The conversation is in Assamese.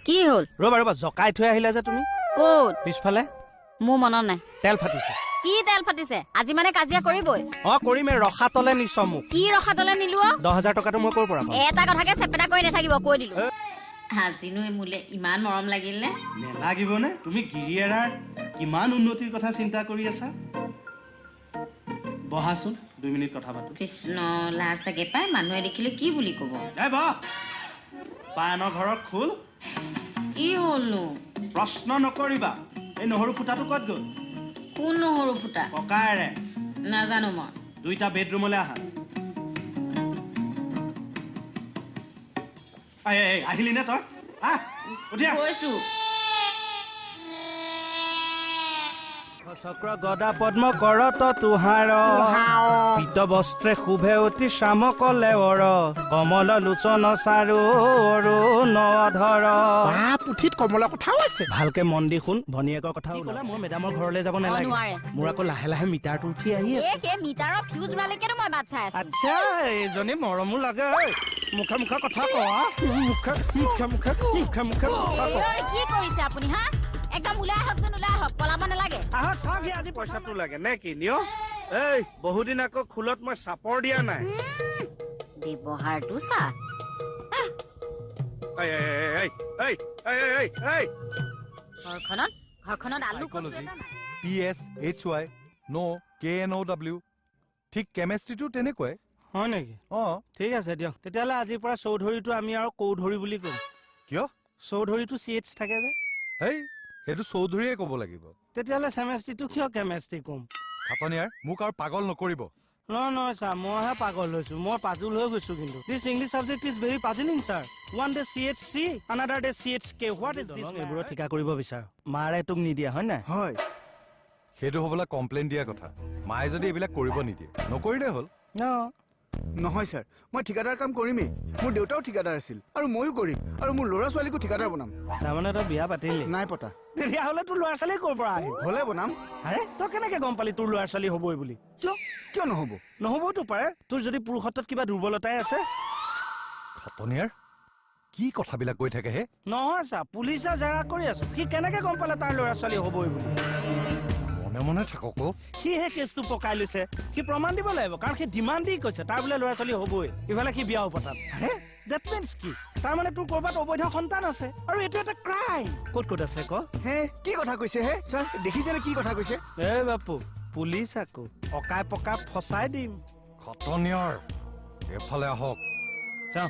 কি হল ৰবা জকাই থৈ আহিলা যে তুমি ক'ত পিছফালে মোৰ মনত নাই তেল ফাটিছে কি তেল ফাটিছে আজি মানে কাজিয়া কৰিবই কৰিমে ৰখা তলে নিছ মোক কি ৰখাতলে নিলো 10,000 টকাটো মই কৰ পৰা পাম এটা কথাকে চেপেটা কৰি নাথাকিব কৈ দিলো আজিনো মোলে ইমান মৰম লাগিল নে নেলাগিবনে তুমি গিৰিয়েৰাৰ কিমান উন্নতিৰ কথা চিন্তা কৰি আছা বহাচোন 2 মিনিট কথা পাতো কৃষ্ণ লাজ লাগে পাই মানুহে দেখিলে কি বুলি কব এই বহ পায়নৰ ঘৰৰ খোল কি হলনো প্ৰশ্ন নকৰিবা এই নহৰু ফুটাটো ক'ত গ'ল কোন নহৰু ফুটা ককাৰে নাজানো মই 2টা বেডৰুমলৈ আহা আহিলি নে তই উঠিয়া কৈছো চক্ৰ গদা পদ্ম কৰত তুহাৰ পীত বস্ত্ৰে শুভে অতি শ্যামকলে অৰ কমল লোচন চাৰু নধৰ পুথিত কমলা কথাও আছে ভালকে মন দি শুন ভনীয়েকৰ কথা ক'লা মই মেডামৰ ঘৰলৈ যাব নালাগে মোৰ আকৌ লাহে লাহে মিটাৰটো উঠি আহি আছে মিটাৰৰ ফিউজ মালিকেতো মই বাট চাই আছো আচ্ছা এইজনী মৰমো লাগে মুখে মুখে কথা কোৱা মুখে কি কৰিছে আপুনি হা একদম ওলাই আহকচোন ওলাই আহক পলাব নালাগে আহক চাওক আজি পইচাটো লাগে নে কি নিয় এই বহুদিন আকৌ খুলত মই চাপৰ দিয়া নাই ব্যৱহাৰটো চা ঘৰখনত আলু PSHY no KNOW ঠিক কেমেষ্ট্ৰিটো তেনেকুৱাই হয় নেকি ঠিক আছে দিয়ক তেতিয়াহ'লে আজিৰ পৰা চৌধুৰীটো আমি আৰু কৌধুৰী বুলি ক'ম কিয় চৌধুৰীটো CH থাকে যে হেই সেইটো চৌধুৰীয়ে ক'ব লাগিব তেতিয়াহ'লে চেমেষ্ট্ৰিটো কিয় কেমেষ্ট্ৰি ক'ম খাতনিয়াৰ মোক আৰু পাগল নকৰিব নহয় ছাৰ মইহে পাগল হৈছো মই পাজুল হৈ গৈছো কিন্তু this English subject is very puzzling sir one day CHC another day CHK what is this এইবোৰত ঠিকা কৰিব বিচাৰ মাৰে তোক নিদিয়া হয় নাই হয় সেইটো হ'বলা কমপ্লেইন দিয়া কথা মায়ে যদি এইবিলাক কৰিব নিদিয়ে নকৰিলে হ'ল নহয় স্যাৰ মই ঠিকাদাৰ কাম কৰিমেই মোৰ দেউতাও ঠিকাদাৰ আছিল আৰু ময়ো কৰিম আৰু মোৰ ল'ৰা ছোৱালীকো ঠিকাদাৰ বনাম তাৰমানে তই বিয়া পাতিলি নাই পতা তেতিয়াহ'লে তোৰ ল'ৰা ছোৱালী ক'ৰ পৰা আহিল হ'লে বনাম আৰে তই কেনেকে গম পালি তোৰ ল'ৰা ছোৱালী হ'বই বুলি কিয় নহ'ব নহ'বতো পাৰে তোৰ যদি পুৰুষত্বত কিবা দুৰ্বলতাই আছে খাতনিয়াৰ কি কথাবিলাক কৈ থাকে হে নহয় ছাৰ পুলিচে জেৰা কৰি আছো সি কেনেকে গম পালে তাৰ ল'ৰা ছোৱালী হ'বই বুলি মনে মনে থাকক সিহে কেছটো পকাই লৈছে সি প্ৰমাণ দিব লাগিব কাৰণ সি ডিমাণ্ড দি কৈছে তাৰ বোলে ল'ৰা ছোৱালী হ'বই ইফালে সি বিয়াও পতাল দেট মিন্স কি তাৰমানে তোৰ ক'ৰবাত অবৈধ সন্তান আছে আৰু এইটো এটা ক্ৰাইম ক'ত আছে ক হে কি কথা কৈছে হে ছাৰ দেখিছেনে কি কথা কৈছে এই বাপু পুলিচ আকৌ অকাই পকাই ফচাই দিম খাতনিয়াৰ এফালে আহক যাওঁ